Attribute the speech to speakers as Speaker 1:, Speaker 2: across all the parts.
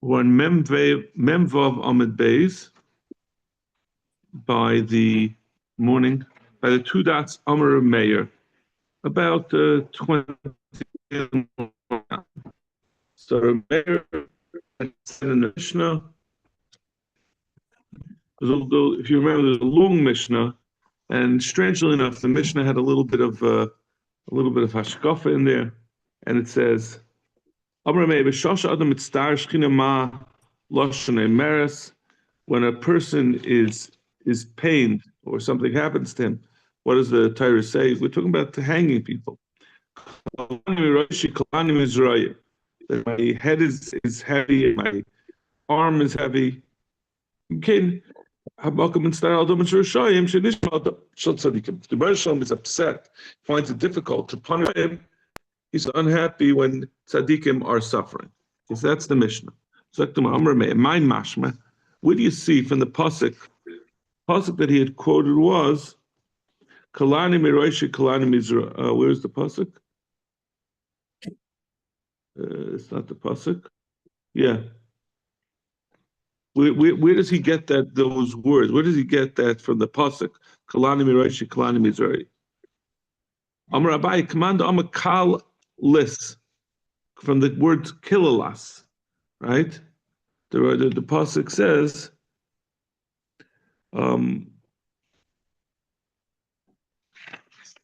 Speaker 1: When Memvav Amid Beis by the morning, by the two dots Amar Meir, about 20. So Meir said in the Mishnah, if you remember, there's a long Mishnah, and strangely enough, the Mishnah had a little bit of hashkafa in there, and it says, when a person is pained or something happens to him, what does the Torah say? We're talking about hanging people. That my head is heavy, and my arm is heavy. The Rebbe is upset, finds it difficult to punish him. He's unhappy when tzaddikim are suffering. Because that's the Mishnah. Where do you see from the pasuk that he had quoted was Kalani Miroishi Kalani Mizra. Where's the pasuk? It's not the pasuk. Yeah. Where does he get those words? Where does he get that from the pasuk? Kalani Miroishi Kalani Mizra. Amar Abai, command Amakal lis, from the word kilalas, right? The pasuk says,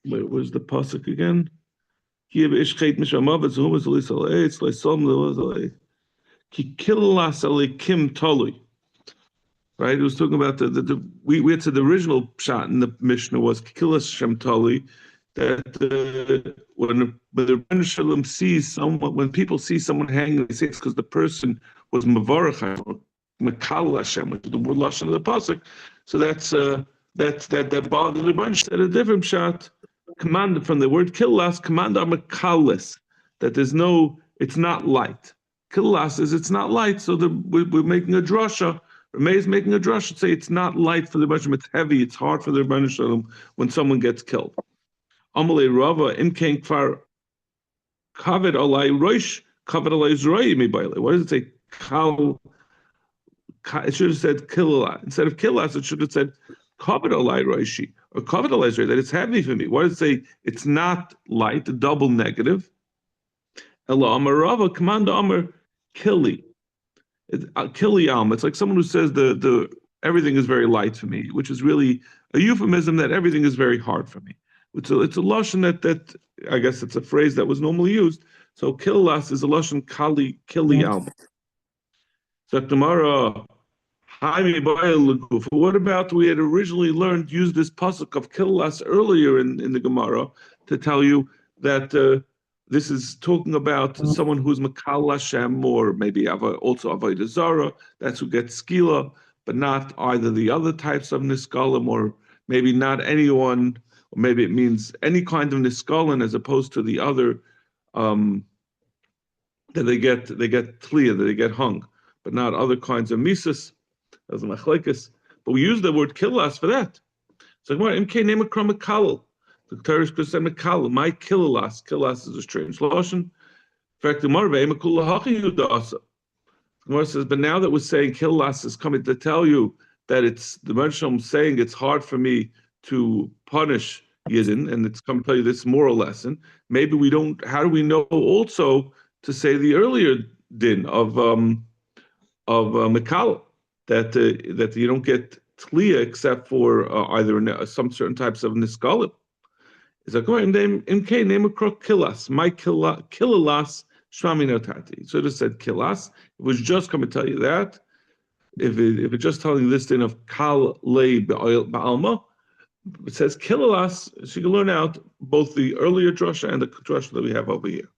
Speaker 1: where's the pasuk again? Right? It was talking about we had said the original shot in the Mishnah was kilas shem tali, that when the Rebbe Shalom sees someone, when people see someone hanging, they say it's because the person was mavarach Mekal Hashem, which is the word lashon of the pasuk. So that bothered the Rebbe. Said a different shot, command from the word killas, command are mekalis, that it's not light. Killas is it's not light, so we're making a drasha. Ramey is making a drasha, say it's not light for the Rebbe, it's heavy, it's hard for the Rebbe Shalom when someone gets killed. Amalei Rava imkein kfar kaved alai roish kaved alai zroi mibayle. What does it say? It should have said kilala instead of killas. It should have said kaved alai roishi or kaved alai zroi. That it's heavy for me. What does it say? It's not light. A double negative. Ella Amar Rava command Amar kili. Kili alma. It's like someone who says the everything is very light for me, which is really a euphemism that everything is very hard for me. It's a lashon that I guess it's a phrase that was normally used. So killas is a lashon kili alma. So tomorrow, what about we had originally used this pasuk of killas earlier in the Gemara to tell you that this is talking about someone who's Makal Hashem or maybe also Avodah Zarah. That's who gets skila, but not either the other types of niskalim or maybe not anyone. Or maybe it means any kind of niskalin as opposed to the other that they get tliya, that they get hung, but not other kinds of misas, as machlekes. But we use the word killas for that. So MK name a kramakal. The Torah is said mekal. My killalas. Killas is a strange lashon. In fact, the Gemara says, but now that we're saying killas is coming to tell you that it's the Rebbe saying it's hard for me to punish Yidden, and it's come to tell you this moral lesson. Maybe we don't. How do we know also to say the earlier din of Mekal that you don't get tliya except for either some certain types of niskalim? Is like going name a krok killas, my killalas shmami notati. So it just said killas. It was just coming to tell you that. If it's just telling you this din of kal le ba'alma. It says killalas, so you can learn out both the earlier drasha and the drasha that we have over here.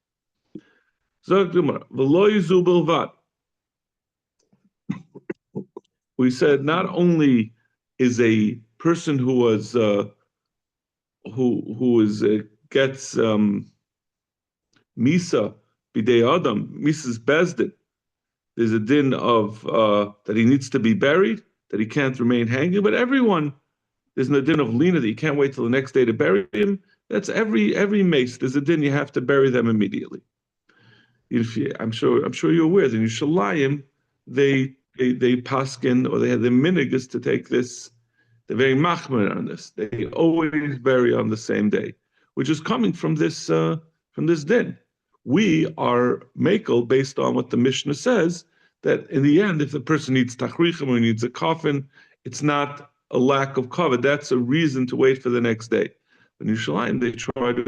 Speaker 1: We said not only is a person who was gets misa bidei adam, misa's bezdin. There's a din of that he needs to be buried, that he can't remain hanging, but everyone. There's no din of lina that you can't wait till the next day to bury him. That's every mace. There's a din you have to bury them immediately. I'm sure you're aware that in Yerushalayim they paskin, or they had the minig to take this. They're very machmer on this. They always bury on the same day, which is coming from this din. We are makel based on what the Mishnah says, that in the end, if the person needs tachrichim or needs a coffin, it's not a lack of cover. That's a reason to wait for the next day. In Yerushalayim, they try to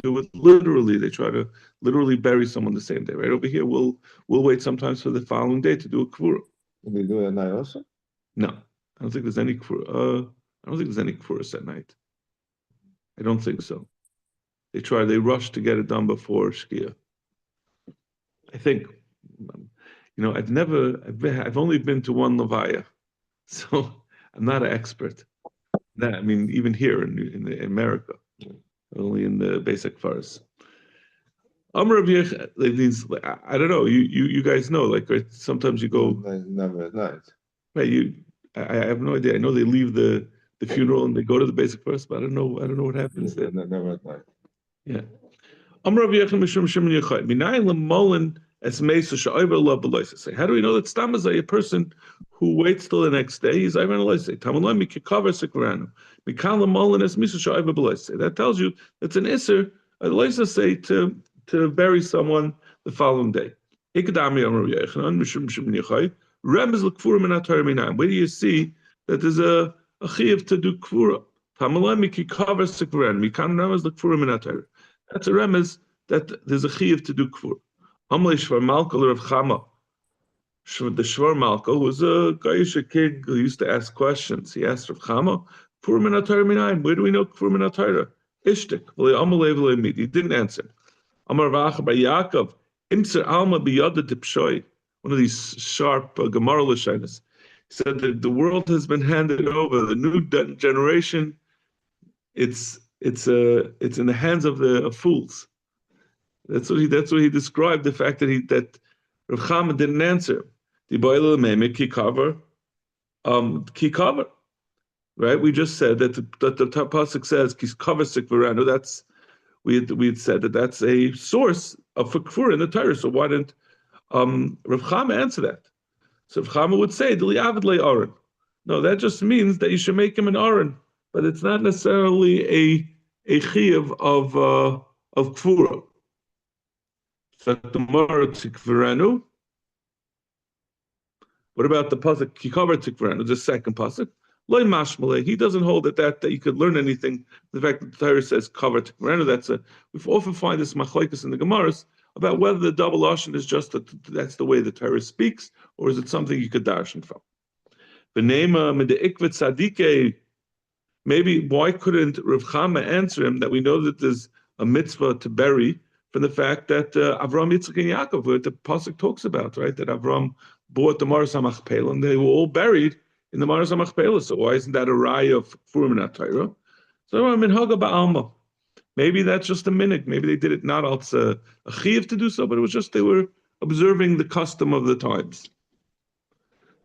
Speaker 1: do it literally. They try to literally bury someone the same day. Right over here, we'll wait sometimes for the following day to do a kvura.
Speaker 2: Can they do it at night also?
Speaker 1: No, I don't think there's any kvura. I don't think there's any kvuras at night. I don't think so. They rush to get it done before Shkia. I think, I've only been to one Levaya, so I'm not an expert. I mean, even here in America, only in the basic farce. I don't know. You guys know, like, right, sometimes you go.
Speaker 2: Never at night.
Speaker 1: Right. I have no idea. I know they leave the funeral and they go to the basic farce, but I don't know what happens there.
Speaker 2: Never at night.
Speaker 1: Yeah. How do we know that Stam is a person who waits till the next day? He's that tells you it's an isser, say to bury someone the following day. Where do you see that there's a chiyuv to do kvura? That's a remez that there's a chiyuv to do kvura. Amalei Shvar Malka Rav Chama. The Shvar Malka was a Gaisha king who used to ask questions. He asked Rav Chama, "Kvura min haTorah minayin? Where do we know kvura min haTorah?" Ishtik. He didn't answer. Amar Rav Acha bar Yaakov. Imser Alma biyada dipshoy. One of these sharp Gemara Lashonos. He said that the world has been handed over. The new generation, it's in the hands of fools. That's what he described the fact that Rav Chama didn't answer. Kikaver. Right? We just said that the pasuk says Kikaver Sikvaranu. That's we had said that's a source of Kvura in the Torah. So why didn't Rav Chama answer that? So Rav Chama would say Dili Avid Le Aron. No, that just means that you should make him an Aron, but it's not necessarily a chiyuv of Kvura. What about the pasuk Kikaver Tikvaranu, the second pasuk? Loy mashmale. He doesn't hold that you could learn anything. The fact that the Torah says Kaver Tikvaranu, we often find this machlokes in the Gemaras about whether the double lashon is just that's the way the Torah speaks, or is it something you could darshan from? Maybe why couldn't Rav Chama answer him that we know that there's a mitzvah to bury from the fact that Avram, Yitzchak, and Yaakov, what the pasuk talks about, right? That Avram bought the Maras HaMachpelah, and they were all buried in the Maras HaMachpelah. So why isn't that a raya of Kfurim and HaTorah? So minhaga ba'alma. Maybe that's just a minhag. Maybe they did it not als a chiyuv to do so, but it was just they were observing the custom of the times.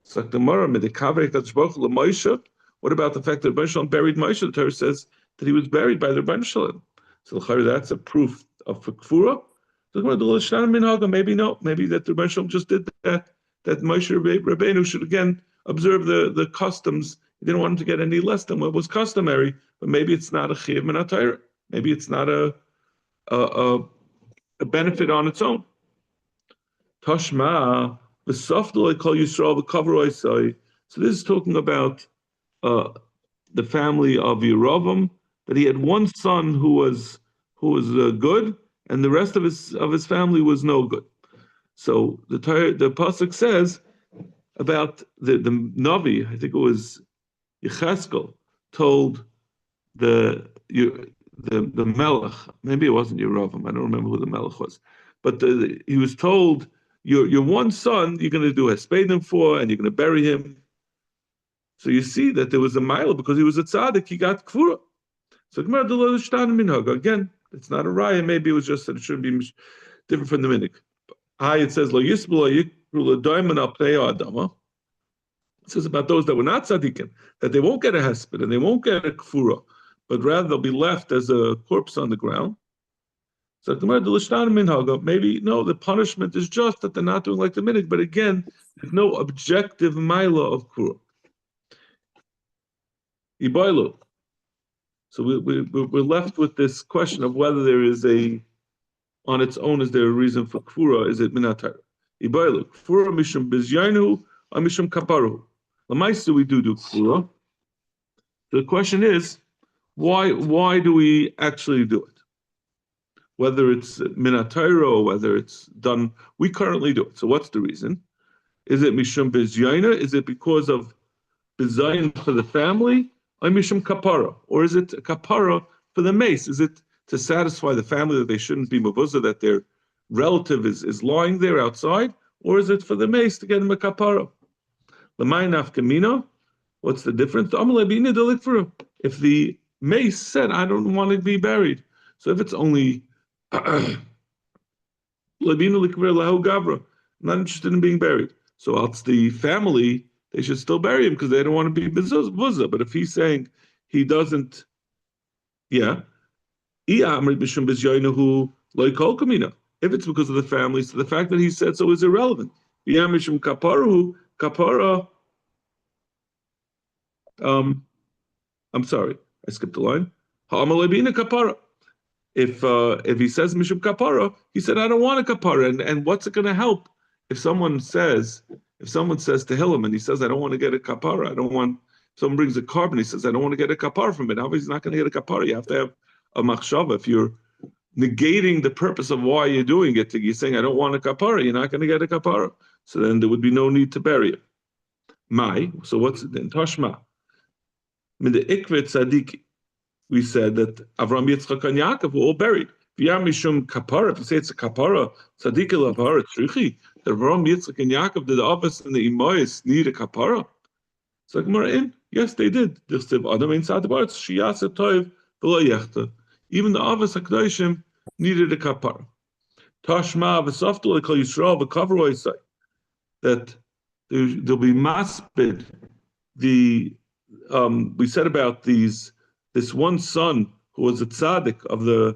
Speaker 1: So the Gemara, what about the fact that Rebbeinu Shalom buried Moshe? The Torah says that he was buried by the Rebbeinu Shalom. So that's a proof of Kfura. Maybe no. Maybe that the Rebbeinu Shalom just did that. That Moshe Rabbeinu should again observe the customs. He didn't want him to get any less than what was customary. But maybe it's not a chiyuv min haTorah. Maybe it's not a benefit on its own. Tashma v'safdol kol Yisrael v'kaver oisai. So this is talking about the family of Yerovam, that he had one son who was good, and the rest of his family was no good. So the pasuk says about the Navi, I think it was Yecheskel, told the Melech, maybe it wasn't Yerovam, I don't remember who the Melech was, but he was told, your one son, you're going to do a spadim for, and you're going to bury him. So you see that there was a mile because he was a tzaddik, he got kfura. So again, it's not a raya. Maybe it was just that it shouldn't be different from the minhag. It says lo yisbul adama. It says about those that were not tzaddikim that they won't get a hesped and they won't get a kfura, but rather they'll be left as a corpse on the ground. So maybe no, the punishment is just that they're not doing like the minig, but again, there's no objective mila of kura. Ibailu. So we're left with this question of whether there is on its own, is there a reason for kura? Is it minatayr? Ibailu. Kura mishum bizyainu or mishum kaparu. Lamaisa we do kura. The question is, why do we actually do it? Whether it's minatayr or whether it's done, we currently do it. So what's the reason? Is it mishum bizyaina? Is it because of bizayin for the family? Or mishum kapara? Or is it a kapara for the mace? Is it to satisfy the family that they shouldn't be mavuzah, that their relative is lying there outside? Or is it for the mace to get him a kapara? L'may nafkamina? What's the difference? If the mace said, I don't want to be buried. So if it's only I'm not interested in being buried. So it's the family, they should still bury him because they don't want to be buzza. But if he's saying he doesn't, yeah. If it's because of the family, so the fact that he said so is irrelevant. I'm sorry, I skipped a line. If he says mishum kapara, he said I don't want a kapara, and what's it going to help if someone says to Hillam and he says I don't want to get a kapara, I don't want. Someone brings a carbon, he says I don't want to get a kapara from it. Obviously, he's not going to get a kapara. You have to have a machshava. If you're negating the purpose of why you're doing it, you're saying I don't want a kapara, you're not going to get a kapara. So then there would be no need to bury it. So what's it then? Tashma. Min the ikvet tzaddik. We said that Avram, Yitzchak, and Yaakov were all buried. If you say it's a kapara, tzaddik kapara tzrichi, that Avram, Yitzchak, and Yaakov did the Avos and the Imois need a kapara. So in, yes, they did. Even the Avos HaKadoshim needed a kapara. Tashma v'saftu lekol Yisrael v'kavro say that there'll be maspid. We said about this one son who was a tzaddik of the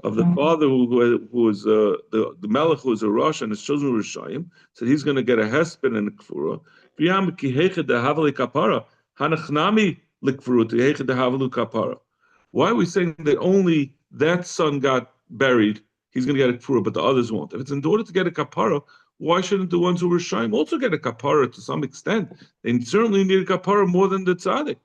Speaker 1: father who was the melech who was a rosh and his children were rishayim, said he's going to get a hesped and a kfura. Why are we saying that only that son got buried? He's going to get a kfura, but the others won't. If it's in order to get a kapara, why shouldn't the ones who were rishayim also get a kapara to some extent? They certainly need a kapara more than the tzaddik.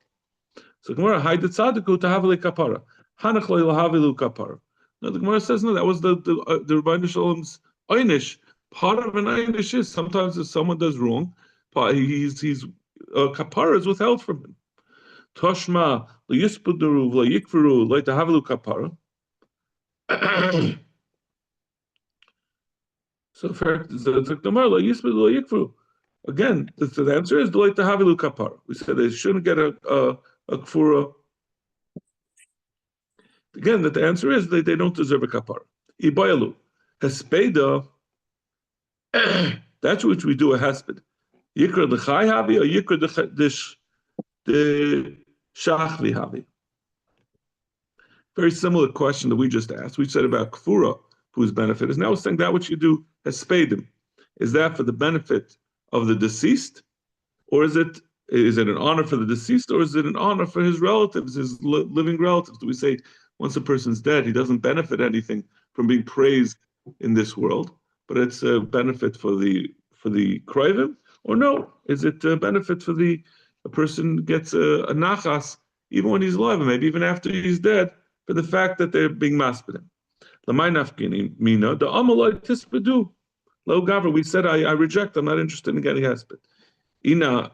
Speaker 1: So the Gemara, hide the tzaddiku to have a kapara. Hanach lo havilu kapara. No, the Gemara says no. That was the Rebbeinu Shalom's einish. Part of an einish is sometimes if someone does wrong, he's kapara is withheld from him. Toshma lo yispuduru lo yikveru lo havilu kapara. So the Gemara lo yispudu lo yikveru. Again, the answer is lo havilu kapara. We said they shouldn't get a kfura. Again, that the answer is they don't deserve a kapara. Ibayalu. Hespeda, that's which we do a hesped. Yikra the chai havi or yikra the shachvi havi. Very similar question that we just asked. We said about kfura, whose benefit is now saying that which you do hespedim. Is that for the benefit of the deceased, or is it an honor for the deceased, or is it an honor for his relatives, his living relatives? Do we say once a person's dead, he doesn't benefit anything from being praised in this world, but it's a benefit for the krivim, or no? Is it a benefit for a person gets a nachas even when he's alive, and maybe even after he's dead, for the fact that they're being maspedim? L'may nafkini mina the amalai tispedu lo gavra. We said I reject. I'm not interested in getting hesped.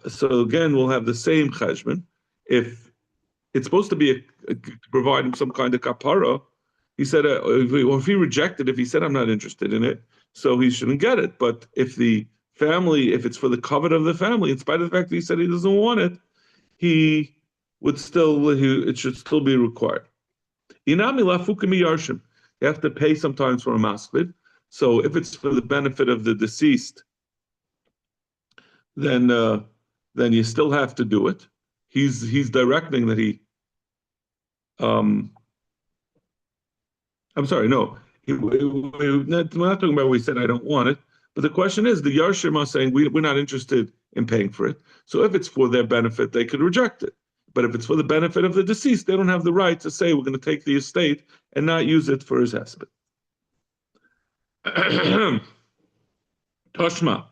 Speaker 1: So again, we'll have the same cheshbon. If it's supposed to be to provide him some kind of kapara, he said, if he rejected, if he said, I'm not interested in it, so he shouldn't get it. But if the family, if it's for the covet of the family, in spite of the fact that he said he doesn't want it, it should still be required. Inami lafukimi yarshim. You have to pay sometimes for a maspid. So if it's for the benefit of the deceased, then you still have to do it. He's directing that he. I'm sorry, no. We're not talking about where he said, I don't want it. But the question is, the Yarshim are saying, we're not interested in paying for it. So if it's for their benefit, they could reject it. But if it's for the benefit of the deceased, they don't have the right to say, we're going to take the estate and not use it for his husband. Toshma.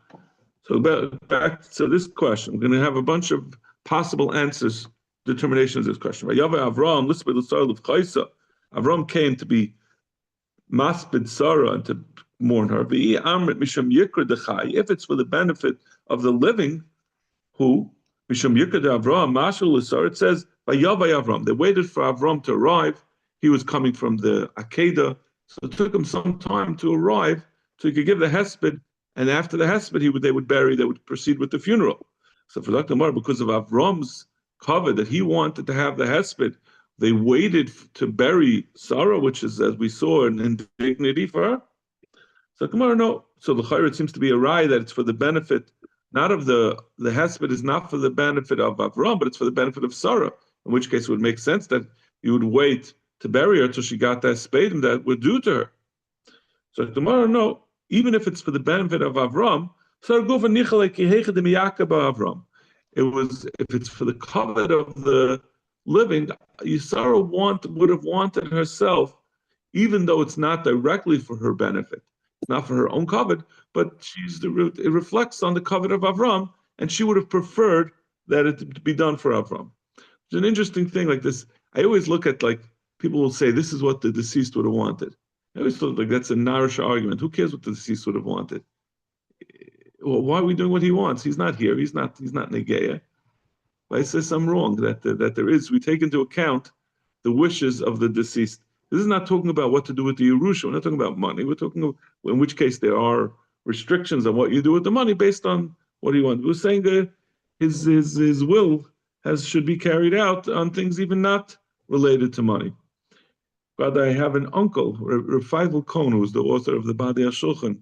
Speaker 1: So back to this question. We're going to have a bunch of possible answers, determinations of this question. Avram came to be maspid Sarah and to mourn her. If it's for the benefit of the living, who misham yikra Avram mashul Sarah, it says vayavay Avram. They waited for Avram to arrive. He was coming from the Akedah, so it took him some time to arrive, so he could give the hesped. And after the hesped, they would proceed with the funeral. So for Dr. Mar, because of Avram's cover that he wanted to have the hesped, they waited to bury Sarah, which is, as we saw, an indignity for her. So Gemara, no. So the Chayr, it seems to be a raya that it's for the benefit, not of the hesped is not for the benefit of Avram, but it's for the benefit of Sarah. In which case, it would make sense that you would wait to bury her till she got that spade and that would do to her. So Gemara, no. Even if it's for the benefit of Avram, it was, if it's for the covet of the living, Sarah would have wanted herself, even though it's not directly for her benefit, it's not for her own covet, but it reflects on the covet of Avram, and she would have preferred that it to be done for Avram. It's an interesting thing like this. I always look at, like, people will say this is what the deceased would have wanted. I always thought like that's a narish argument. Who cares what the deceased would have wanted? Well, why are we doing what he wants? He's not here. He's not Negeya. But I say something wrong that there is. We take into account the wishes of the deceased. This is not talking about what to do with the Yerusha. We're not talking about money. We're talking about, in which case there are restrictions on what you do with the money based on what he wants. We're saying that his will should be carried out on things even not related to money. But I have an uncle, Rav Feivel Cohn, who was the author of the Badei HaShulchan,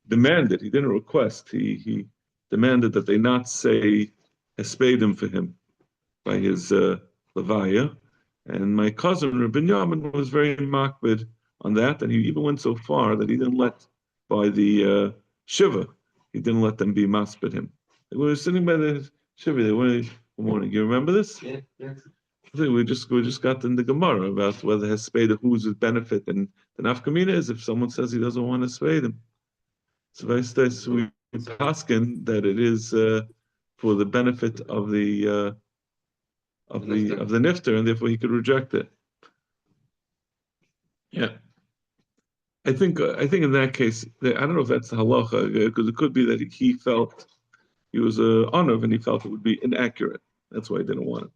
Speaker 1: demanded, he didn't request, he demanded that they not say Hespedim for him by his Levaya. And my cousin, Rabbi Yamin, was very makbid on that, and he even went so far that he didn't let, by the Shiva, he didn't let them be maspid him. They were sitting by the Shiva, they were, good morning, you remember this?
Speaker 3: Yeah, yes.
Speaker 1: We just got in the Gemara about whether Hespeda, who's his benefit, and the nafkamina is if someone says he doesn't want to spade him. So we paskin that it is for the benefit of the nifter, and therefore he could reject it. Yeah, I think in that case, I don't know if that's the halacha, because it could be that he felt he was an honor and he felt it would be inaccurate. That's why he didn't want it.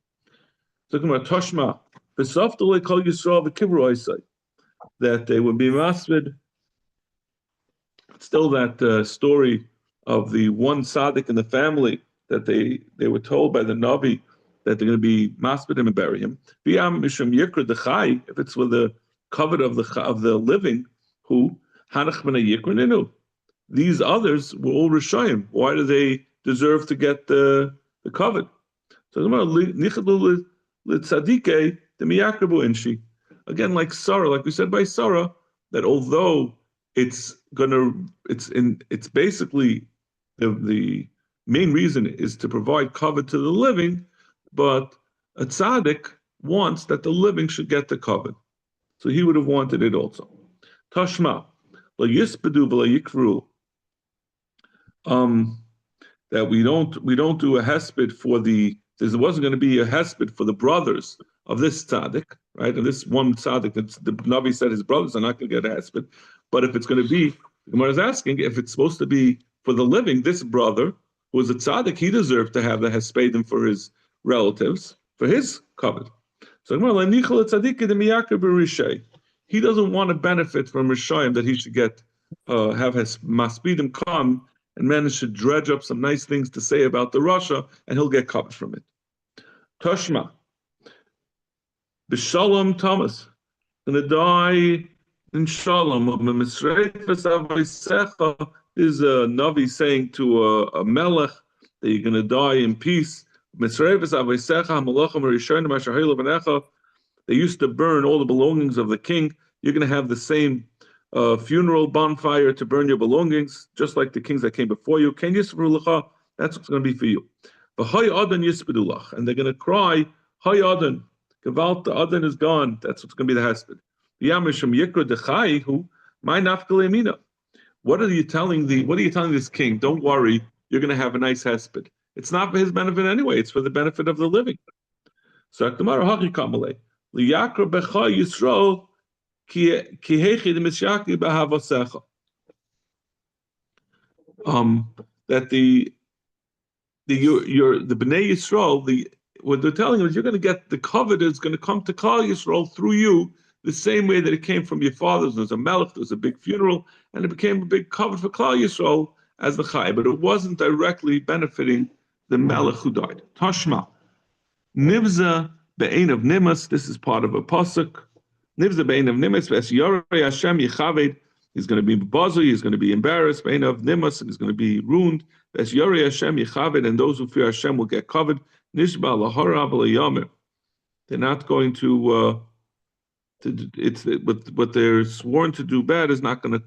Speaker 1: Talking about Toshma, that they would be masvid. Still, that story of the one tzaddik in the family that they were told by the Navi that they're going to be masvid him and bury him. If it's with the covet of the living, who these others were all Rishayim. Why do they deserve to get the covet? So again, like Sarah, like we said by Sarah, that although it's basically the main reason is to provide cover to the living, but a tzaddik wants that the living should get the cover, so he would have wanted it also. Tashma la yispedu v'la yikru, that we don't do a hesped for the. There wasn't going to be a hesped for the brothers of this tzaddik, right? And this one tzaddik, the Navi said his brothers are not going to get a hesped. But if it's going to be, the Gemara is asking, if it's supposed to be for the living, this brother, who was a tzaddik, he deserved to have the hespedim for his relatives, for his covet. So he doesn't want to benefit from Rishayim that he should get, have his maspidim come and manage to dredge up some nice things to say about the Rasha, and he'll get covered from it. Toshma. B'shalom Thomas. Gonna die in Shalom. Is a Navi saying to a Melech that you're gonna die in peace. They used to burn all the belongings of the king. you're going to have the same funeral bonfire to burn your belongings, just like the kings that came before you. Ken yisperu lecha, that's what's going to be for you. V'hay adan yisperu lach, and they're going to cry, Hay adan, gewalt, the adan is gone. That's what's going to be the hesped. V'yamisham yikra dechai hu, my nafkale mina. What are you telling this king? Don't worry, you're going to have a nice hesped. It's not for his benefit anyway. It's for the benefit of the living. So Gemara haki kamale liyakra becha Yisrael ki hechi the misyaki behavasecha. That the Bnei Yisrael, what they're telling him is you're going to get the covet is going to come to Klal Yisrael through you, the same way that it came from your fathers. There was a melech, there was a big funeral, and it became a big covet for Klal Yisrael as the Chai, but it wasn't directly benefiting the melech who died. Tashma. Nivza be'ein of nimas, this is part of a pasuk. Nivza be'ein of nimas, ves yorei Hashem yichaved, he's going to be bazu, he's going to be embarrassed, be'ein of nimas, and he's going to be ruined. Ves yorei Hashem yichaved, and those who fear Hashem will get covered. Nishba lahara b'leyamer. They're not going to it's what they're sworn to do bad is not going to,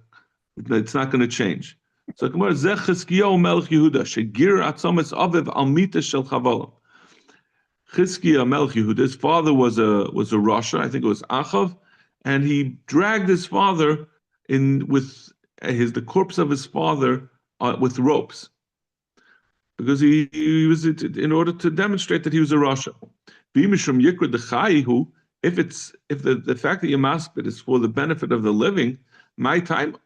Speaker 1: it's not going to change. So Gemara zeh Chizkiyahu melech Yehuda shegir atzomes aviv al mita shel chavalim. Chizkiah melech Yehuda, his father was a Rasha, I think it was Achav, and he dragged his father in with the corpse of his father with ropes, because he was in order to demonstrate that he was a Rasha. B'mishum yikra dechayihu, if the fact that you maspid is for the benefit of the living, my time.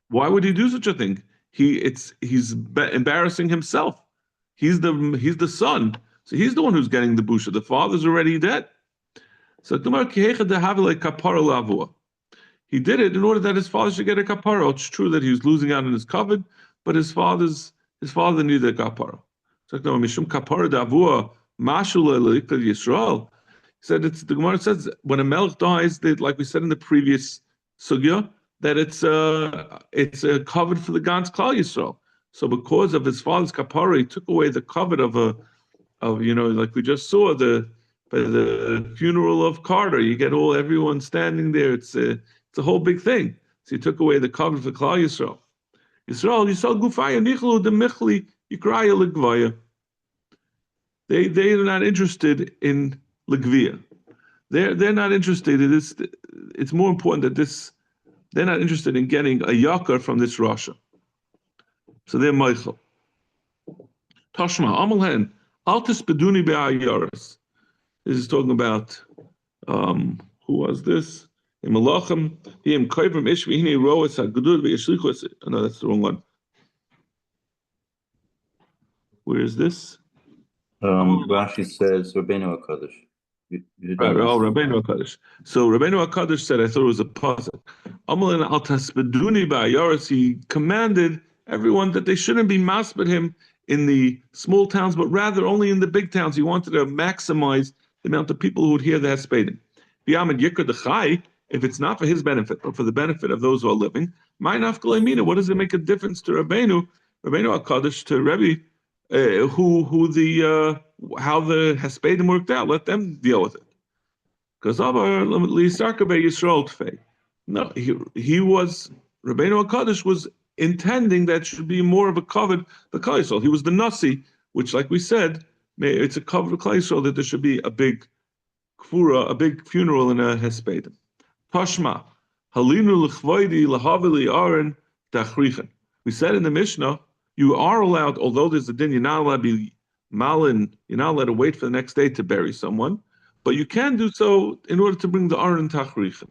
Speaker 1: Why would he do such a thing? He's embarrassing himself. He's the son, so he's the one who's getting the busha. The father's already dead. So he did it in order that his father should get a kapara. It's true that he was losing out on his covet, but his father needed a kapara. So mishum kapara davua mashul Yisrael. He said the Gemara says when a melech dies, like we said in the previous sugya, that it's a covet for the Gans Klal Yisrael. So because of his father's kapara, he took away the covet of like we just saw the funeral of Carter. You get everyone standing there. It's a whole big thing. So he took away the covet for Klal Yisrael. Yisrael gufaya nichlu de michli yikraya legvaya. They are not interested in legvia. They're not interested in this. It's more important that this. They're not interested in getting a yakar from this Rasha. So they're Michael. Tashma, Amalhen, Altis Beduni Be'ayaris. This is talking about, who was this? In Malachim, Yim Kaivim Ishvi Hine Roas HaGudud Ve'yashlichos. No, that's the wrong one. Where is this?
Speaker 3: Rashi says Rabbeinu HaKadosh.
Speaker 1: Rabbeinu HaKadosh. So Rabbeinu HaKadosh said, I thought it was a pasuk. Amalin al tasbeduni ba'ayaris. He commanded everyone that they shouldn't be masped him in the small towns, but rather only in the big towns. He wanted to maximize the amount of people who would hear the hespedim. B'yamid yikra dechai. If it's not for his benefit, but for the benefit of those who are living, my nafkal emina. What does it make a difference to Rabbeinu HaKadosh, to Rebbe, how the hespedim worked out? Let them deal with it. Because no, he was Rabbeinu HaKadosh was intending that should be more of a covet for Klal Yisrael. He was the nasi, which, like we said, it's a covet for Klal Yisrael that there should be a big kfura, a big funeral in a hespedim. Tashma halinu l'chvoidi lahavili aron tachrichen. We said in the Mishnah, you are allowed, although there's a din, you're not allowed to be malin, you're not allowed to wait for the next day to bury someone, but you can do so in order to bring the aron tachrichen.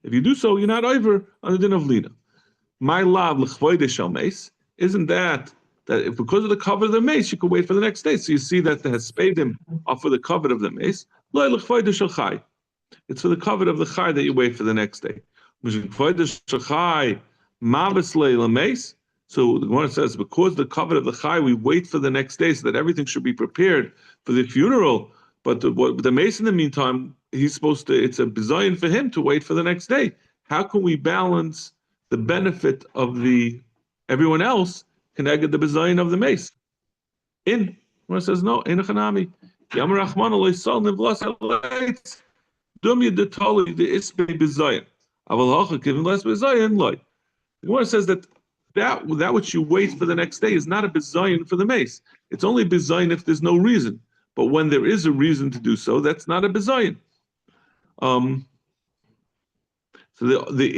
Speaker 1: If you do so, you're not over on the din of lina. My lav l'chvoide shel meis, isn't that if because of the cover of the mace, you could wait for the next day? So you see that the hespedim are for the cover of the mace. Lo l'chvoide shel chai. It's for the cover of the chai that you wait for the next day. So the Gemara says, because the cover of the chai, we wait for the next day so that everything should be prepared for the funeral. But the mace in the meantime, he's supposed to, it's a bizayon for him to wait for the next day. How can we balance the benefit of everyone else connected the bizayon of the mace? Gemara says, no, in a chanami. Yamar Rachman alay sal nevlas halayitz. Dum yedetali the isbe bezayin. Aval hacha kivin les bezayin loy. The Gemara says that which you wait for the next day is not a bezayin for the mace. It's only bezayin if there's no reason. But when there is a reason to do so, that's not a bezayin. So the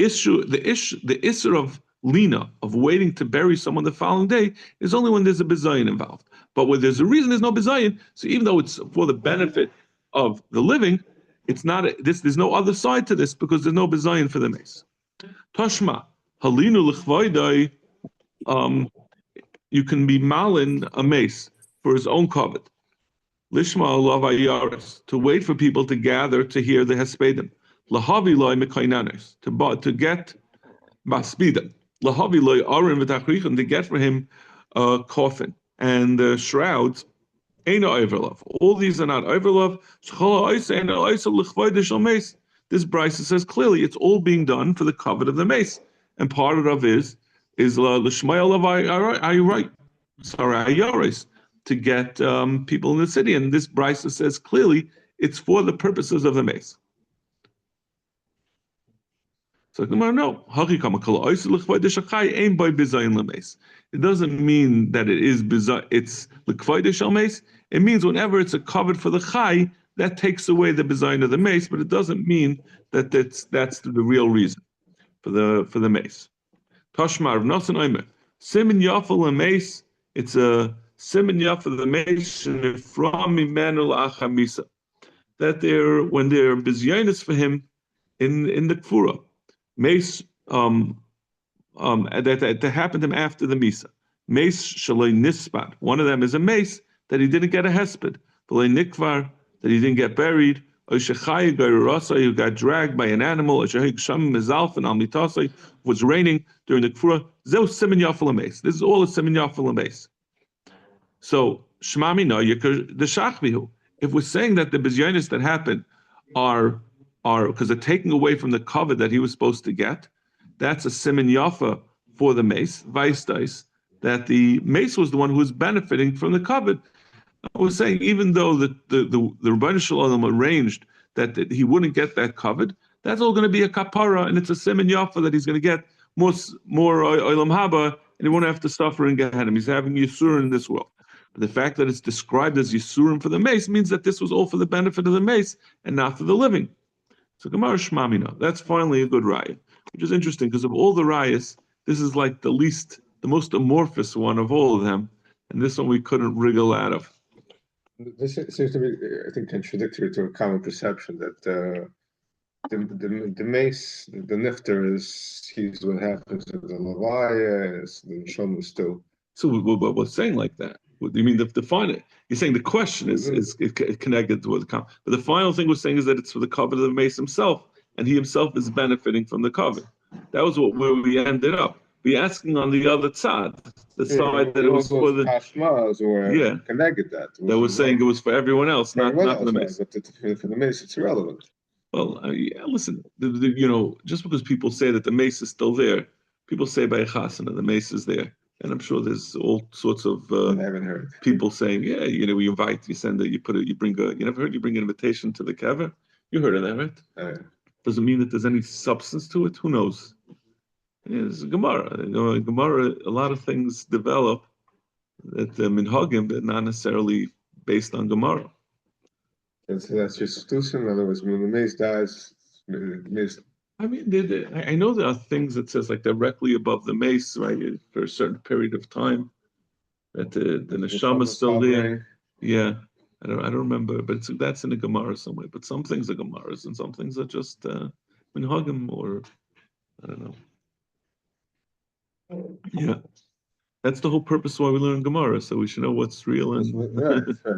Speaker 1: issue of lina, of waiting to bury someone the following day, is only when there's a bezayin involved. But when there's a reason, there's no bezayin. So even though it's for the benefit of the living, it's not there's no other side to this because there's no bezayin for the mace. Toshma halinu l'chvaydai. You can be malin a mace for his own covet. Lishma alav ayaris, to wait for people to gather to hear the hespedim. Lahavi loy mekainanis, to get maspidim. Lahavi loy arim v'tachrichim, to get for him a coffin and shrouds. Ain't no overlove. All these are not overlove. This Brisa says clearly it's all being done for the covet of the mace, and part of it is l'shmaya alav ayaris. Sorry, ayaris, to get people in the city, and this Brisa says clearly it's for the purposes of the mace. So no, it doesn't mean that it's l'kvaydish mace. It means whenever it's a covered for the chai, that takes away the bezayin of the mace, but it doesn't mean that that's the real reason for the mace. Tashmar of Nasan Omer, simin yafal mace. It's a simin yafal the mace from Immanuel Achamisa. That when they're bezyanis for him in the kfura. Mace that happened to him after the misa. Mace shaloi nispat. One of them is a mace that he didn't get a hesped. V'lei nikvar, that he didn't get buried. Oishachai gairurasai, who got dragged by an animal. Oishachai gsham mizalfin al mitasai, was raining during the kfura. Zeu simin yafal mace. This is all a simin yafal mace. So shmami no yikar the shachmihu. If we're saying that the bizyonis that happened are because they're taking away from the cover that he was supposed to get, that's a simin yafa for the mace, vice dice, that the mace was the one who was benefiting from the covet. I was saying, even though the Rebbeinu Shalom arranged that he wouldn't get that covet, that's all going to be a kapara, and it's a simin yafa that he's going to get more olam haba, and he won't have to suffer in Gehenna. He's having yisurin in this world. But the fact that it's described as yisurim for the mace means that this was all for the benefit of the mace and not for the living. So Gemara Shmamina, that's finally a good raya, which is interesting because of all the rayas, this is like the most amorphous one of all of them, and this one we couldn't wriggle out of.
Speaker 2: This seems to be, I think, contradictory to a common perception that the mace, the nifter he's what happens to the levaya, the neshama is still.
Speaker 1: So we're saying like that. What do you mean the final? You're saying the question is connected to the comment, but the final thing we're saying is that it's for the covet of the mace himself, and he himself is benefiting from the covet. That was where we ended up. We asking on the other side, the side that it was for the
Speaker 2: hashmas or connected that.
Speaker 1: That was saying it was for everyone else, not for the mace.
Speaker 2: But for the mace, it's irrelevant.
Speaker 1: Well, listen, just because people say that the mace is still there, people say by chasana the mace is there. And I'm sure there's all sorts of people saying, we invite, you send it, you never heard you bring an invitation to the kever? You heard of that, right? Doesn't mean that there's any substance to it. Who knows? It's Gemara. Gemara, a lot of things develop that minhagim, but not necessarily based on Gemara.
Speaker 2: And so that's just tusin. In other words, when the mace dies,
Speaker 1: I mean, I know there are things that says like directly above the mace, right, for a certain period of time, that the neshama is still there. Yeah, I don't remember, but that's in the Gemara somewhere. But some things are Gemaras, and some things are just minhagim, or I don't know. Yeah, that's the whole purpose why we learn Gemara, so we should know what's real. And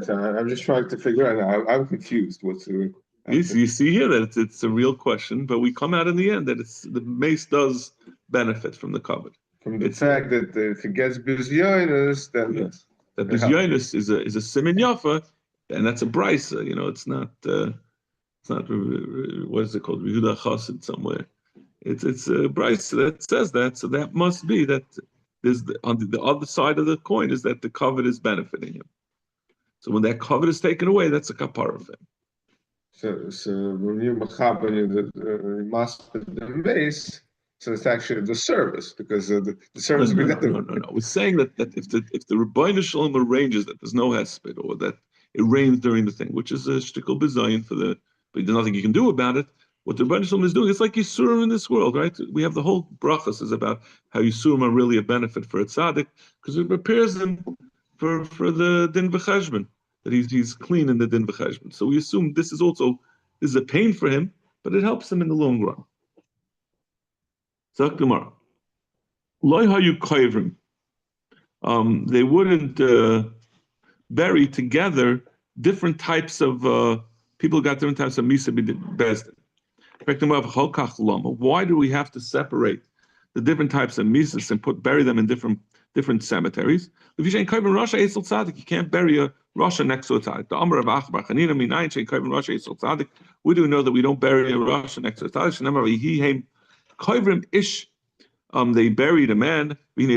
Speaker 2: I'm just trying to figure out. I'm confused. What's the
Speaker 1: You see here that it's a real question, but we come out in the end that the mace does benefit from the covet.
Speaker 2: From the fact that if it gets bizyonis, then
Speaker 1: the bizyonis is a simin yafa, and that's a brisa. It's not what is it called? Yehuda Chassid somewhere. It's a brisa that says that. So that must be that there's on the other side of the coin is that the covet is benefiting him. So when that covet is taken away, that's a kapara of him.
Speaker 2: So when you machaber the master the mace, so it's actually the service because the service.
Speaker 1: No. We're saying that if the Rebbeinu Shalom arranges that there's no hesped or that it rains during the thing, which is a shtickle bizayin but there's nothing you can do about it. What the Rebbeinu Shalom is doing, it's like Yisurim in this world, right? We have the whole brachas is about how Yisurim are really a benefit for a tzaddik because it prepares him for the din v'cheshbon, that he's clean in the din v'cheshbon. So we assume this is a pain for him, but it helps him in the long run. Zak Gemara. Loi hayu koivrim. They wouldn't bury together different types of people got different types of misa bezdin. Why do we have to separate the different types of misas and bury them in different cemeteries? If you say koivrim rasha esel tzaddik, you can't bury a rasha next to a tzaddik. The Amar of Achbar Chanina minayin shein koivrim rasha esel tzaddik. We do know that we don't bury a rasha next to a tzaddik. Shenamar v'hihem koivrim ish. They buried a man, and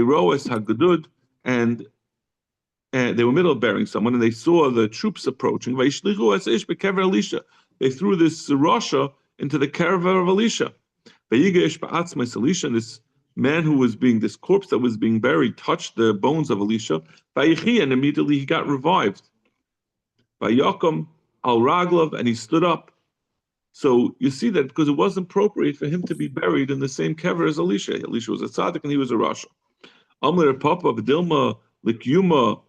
Speaker 1: they were middle of burying someone, and they saw the troops approaching. They threw this rasha into the caravan of Elisha. This man this corpse that was being buried, touched the bones of Elisha, and immediately he got revived. Vayakom al Raglav, and he stood up. So you see that because it wasn't appropriate for him to be buried in the same kever as Elisha. Elisha was a tzaddik and he was a rasha. Amler Papa V'Dilma Likyuma.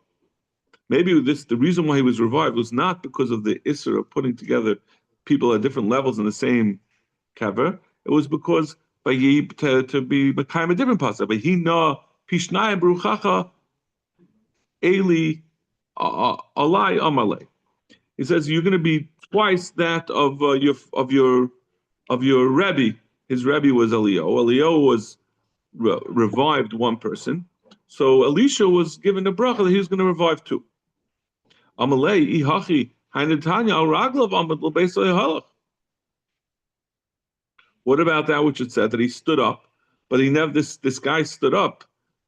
Speaker 1: Maybe the reason why he was revived was not because of the isser of putting together people at different levels in the same kever. It was because to be Mekayim a different pasuk. But he na pishnayim bruchacha eli alai amalei. He says you're going to be twice that of your Rebbe. His Rebbe was Eliyahu. Eliyahu was revived one person, so Elisha was given a bracha that he was going to revive two. Amalei ihachi hainetanya al raglav amad l'beis halach. What about that which it said that he stood up, but he never this guy stood up.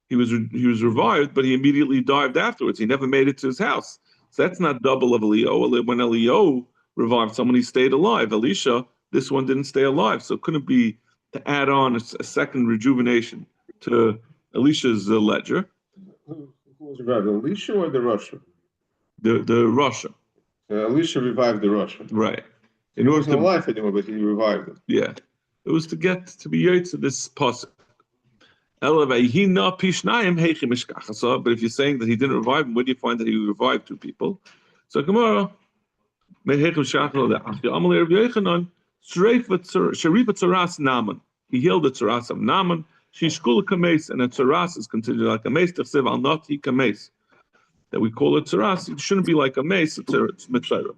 Speaker 1: He was revived, but he immediately dived afterwards. He never made it to his house. So that's not double of Eliyahu. When Eliyahu revived someone, he stayed alive. Elisha, this one didn't stay alive. So it couldn't be to add on a second rejuvenation to Elisha's ledger.
Speaker 2: Who was revived, Elisha or the rasha?
Speaker 1: The rasha.
Speaker 2: Elisha revived the rasha.
Speaker 1: Right.
Speaker 2: He wasn't alive anymore, but he revived him.
Speaker 1: Yeah. It was to be yotze to this pasuk. But if you're saying that he didn't revive him, where do you find that he revived two people? So Gemara, he healed the tzaras of Naaman. Shishkula kames, and a tzaras is considered like a mace. Al nati kames, that we call it tzaras. It shouldn't be like a mace. It's mitzvah.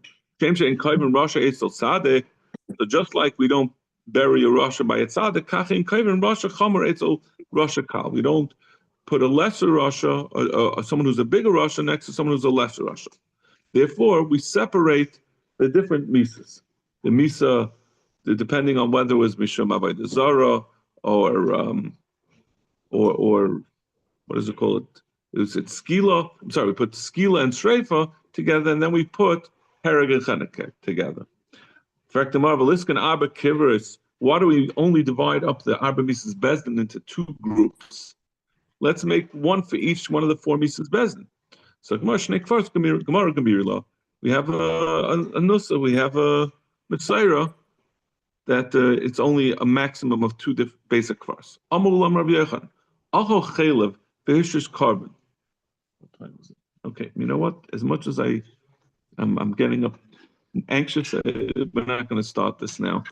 Speaker 1: So just like we don't bury a rasha by a tzaddik, kachin kaiven rasha chomer etzel rasha kal. We don't put a lesser rasha, or someone who's a bigger rasha next to someone who's a lesser rasha. Therefore, we separate the different misas. The misa, depending on whether it was mishum avodah zara or what is it called? It's skila. I'm sorry, we put skila and shreifa together, and then we put hereg and chanukah together. Why do we only divide up the Arba Mises Bezdin into two groups? Let's make one for each one of the four Mises Bezdin. So we have a Nusa, we have a Mitzaira, that it's only a maximum of two basic kfars. Okay, you know what? As much as I'm getting up anxious, we're not going to start this now.